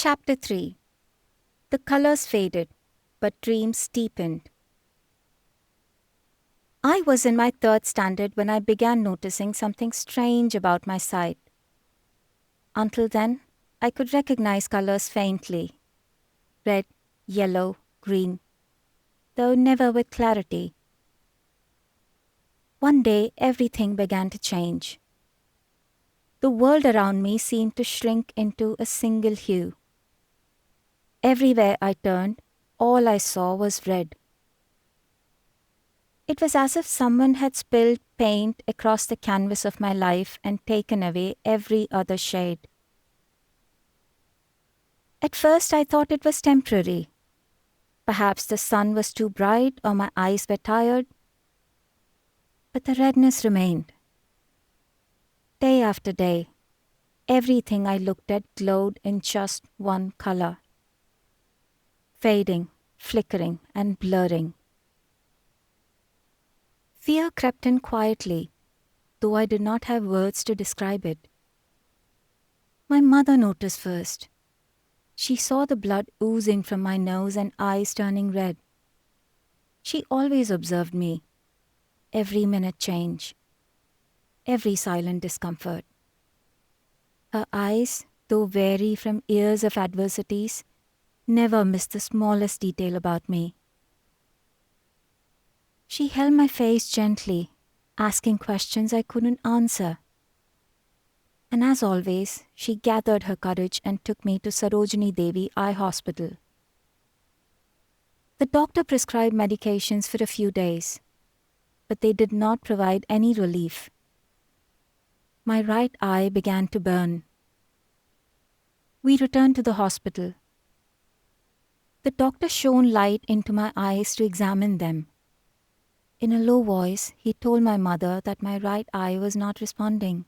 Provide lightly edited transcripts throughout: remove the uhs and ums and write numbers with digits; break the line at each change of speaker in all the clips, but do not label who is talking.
Chapter 3. The colors faded, but dreams deepened. I was in my third standard when I began noticing something strange about my sight. Until then, I could recognize colors faintly: red, yellow, green, though never with clarity. One day, everything began to change. The world around me seemed to shrink into a single hue. Everywhere I turned, all I saw was red. It was as if someone had spilled paint across the canvas of my life and taken away every other shade. At first, I thought it was temporary. Perhaps the sun was too bright or my eyes were tired. But the redness remained. Day after day, everything I looked at glowed in just one color. Fading, flickering, and blurring. Fear crept in quietly, though I did not have words to describe it. My mother noticed first. She saw the blood oozing from my nose and eyes turning red. She always observed me. Every minute change. Every silent discomfort. Her eyes, though wary from years of adversities, never missed the smallest detail about me. She held my face gently, asking questions I couldn't answer. And as always, she gathered her courage and took me to Sarojini Devi Eye Hospital. The doctor prescribed medications for a few days, but they did not provide any relief. My right eye began to burn. We returned to the hospital. The doctor shone light into my eyes to examine them. In a low voice, he told my mother that my right eye was not responding.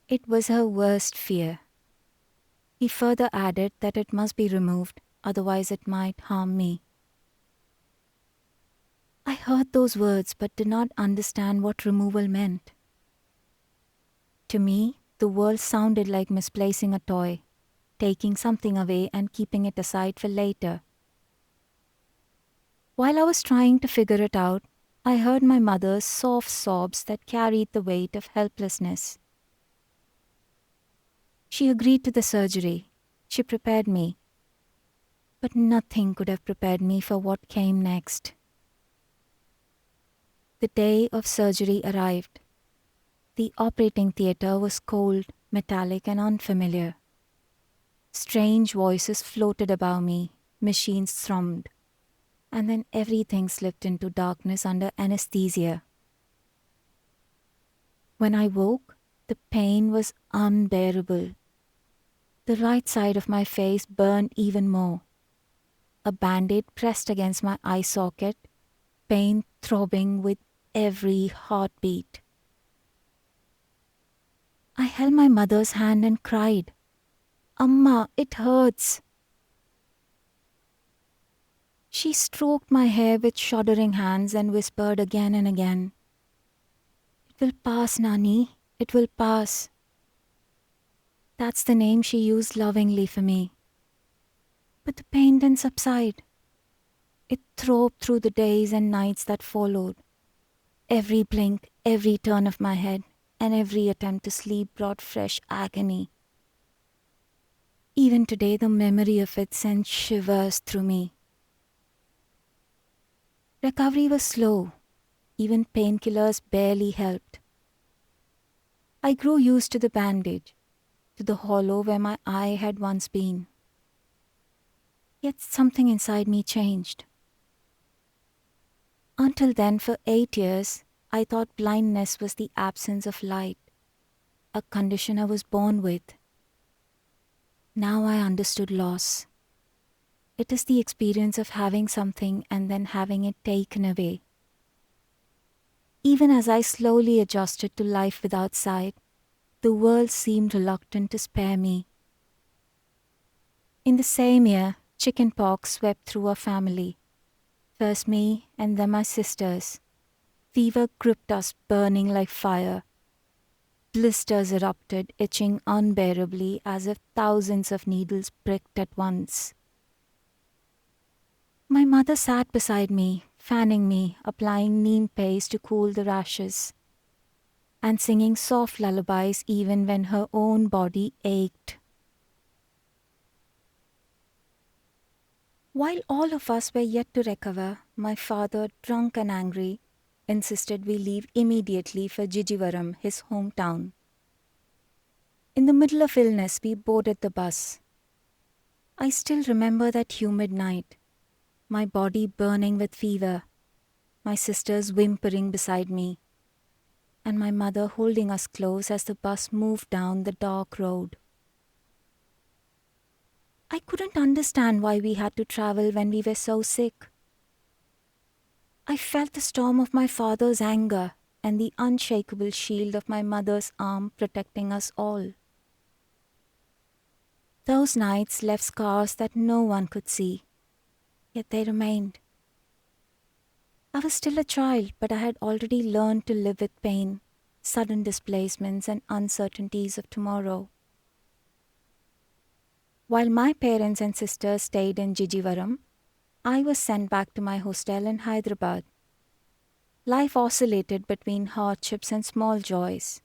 It was her worst fear. He further added that it must be removed, otherwise it might harm me. I heard those words but did not understand what removal meant. To me, the world sounded like misplacing a toy, taking something away and keeping it aside for later. While I was trying to figure it out, I heard my mother's soft sobs that carried the weight of helplessness. She agreed to the surgery. She prepared me. But nothing could have prepared me for what came next. The day of surgery arrived. The operating theatre was cold, metallic, and unfamiliar. Strange voices floated above me, machines thrummed, and then everything slipped into darkness under anesthesia. When I woke, the pain was unbearable. The right side of my face burned even more. A band-aid pressed against my eye socket, pain throbbing with every heartbeat. I held my mother's hand and cried, "Amma, it hurts." She stroked my hair with shuddering hands and whispered again and again, "It will pass, Nani, it will pass." That's the name she used lovingly for me. But the pain didn't subside. It throbbed through the days and nights that followed. Every blink, every turn of my head, and every attempt to sleep brought fresh agony. Even today, the memory of it sent shivers through me. Recovery was slow. Even painkillers barely helped. I grew used to the bandage, to the hollow where my eye had once been. Yet something inside me changed. Until then, for 8 years, I thought blindness was the absence of light, a condition I was born with. Now I understood loss. It is the experience of having something and then having it taken away. Even as I slowly adjusted to life without sight, the world seemed reluctant to spare me. In the same year, chickenpox swept through our family. First me and then my sisters. Fever gripped us, burning like fire. Blisters erupted, itching unbearably as if thousands of needles pricked at once. My mother sat beside me, fanning me, applying neem paste to cool the rashes, and singing soft lullabies even when her own body ached. While all of us were yet to recover, my father, drunk and angry, insisted we leave immediately for Jijivaram, his hometown. In the middle of illness, we boarded the bus. I still remember that humid night, my body burning with fever, my sisters whimpering beside me, and my mother holding us close as the bus moved down the dark road. I couldn't understand why we had to travel when we were so sick. I felt the storm of my father's anger and the unshakable shield of my mother's arm protecting us all. Those nights left scars that no one could see, yet they remained. I was still a child, but I had already learned to live with pain, sudden displacements, and uncertainties of tomorrow. While my parents and sisters stayed in Jijivaram, I was sent back to my hostel in Hyderabad. Life oscillated between hardships and small joys.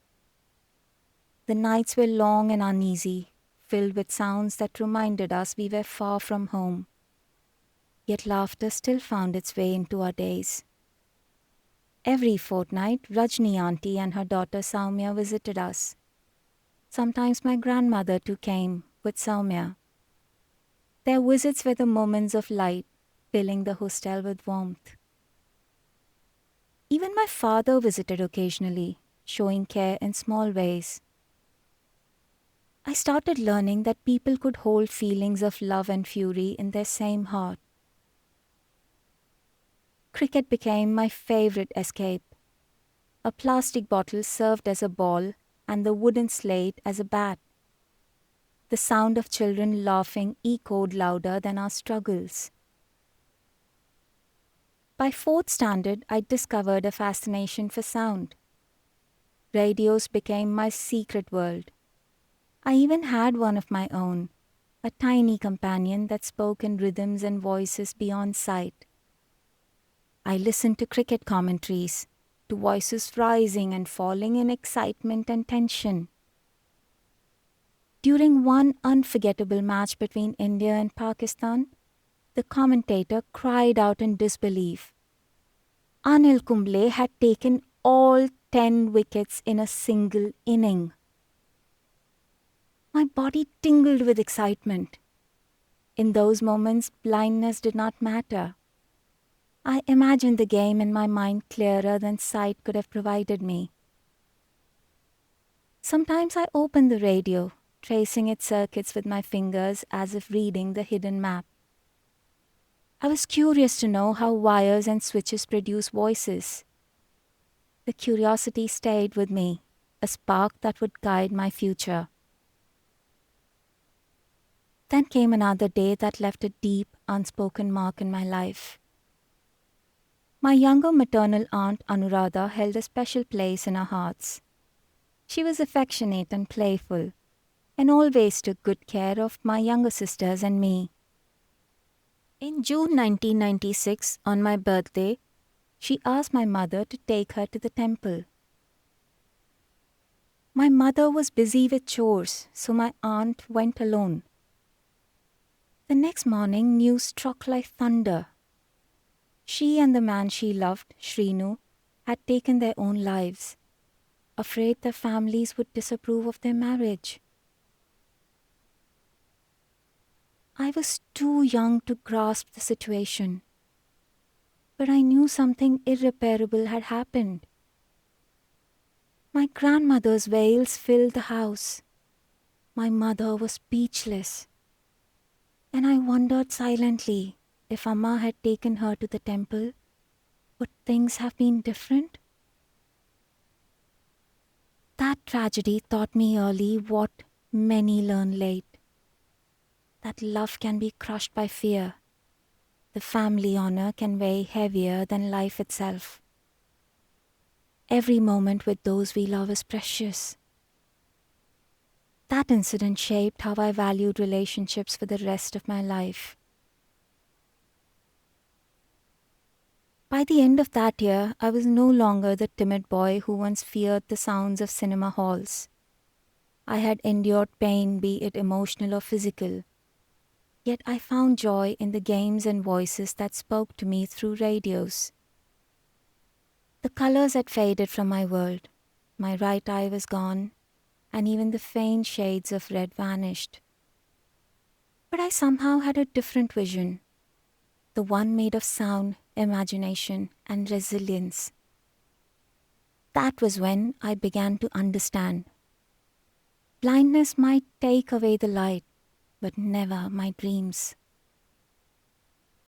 The nights were long and uneasy, filled with sounds that reminded us we were far from home. Yet laughter still found its way into our days. Every fortnight, Rajni auntie and her daughter Soumya visited us. Sometimes my grandmother too came with Soumya. Their visits were the moments of light, filling the hostel with warmth. Even my father visited occasionally, showing care in small ways. I started learning that people could hold feelings of love and fury in their same heart. Cricket became my favorite escape. A plastic bottle served as a ball and the wooden slate as a bat. The sound of children laughing echoed louder than our struggles. By fourth standard, I discovered a fascination for sound. Radios became my secret world. I even had one of my own, a tiny companion that spoke in rhythms and voices beyond sight. I listened to cricket commentaries, to voices rising and falling in excitement and tension. During one unforgettable match between India and Pakistan, the commentator cried out in disbelief. Anil Kumble had taken all 10 wickets in a single inning. My body tingled with excitement. In those moments, blindness did not matter. I imagined the game in my mind clearer than sight could have provided me. Sometimes I opened the radio, tracing its circuits with my fingers as if reading the hidden map. I was curious to know how wires and switches produce voices. The curiosity stayed with me, a spark that would guide my future. Then came another day that left a deep, unspoken mark in my life. My younger maternal aunt Anuradha held a special place in our hearts. She was affectionate and playful, and always took good care of my younger sisters and me. In June 1996, on my birthday, she asked my mother to take her to the temple. My mother was busy with chores, so my aunt went alone. The next morning, news struck like thunder. She and the man she loved, Shrinu, had taken their own lives, afraid their families would disapprove of their marriage. I was too young to grasp the situation, but I knew something irreparable had happened. My grandmother's wails filled the house. My mother was speechless, and I wondered silently, if Amma had taken her to the temple, would things have been different? That tragedy taught me early what many learn late. That love can be crushed by fear. The family honor can weigh heavier than life itself. Every moment with those we love is precious, That incident shaped how I valued relationships for the rest of my life. By the end of that year, I was no longer the timid boy who once feared the sounds of cinema halls. I had endured pain, be it emotional or physical. Yet I found joy in the games and voices that spoke to me through radios. The colors had faded from my world. My right eye was gone, and even the faint shades of red vanished. But I somehow had a different vision, the one made of sound, imagination, and resilience. That was when I began to understand. Blindness might take away the light, but never my dreams.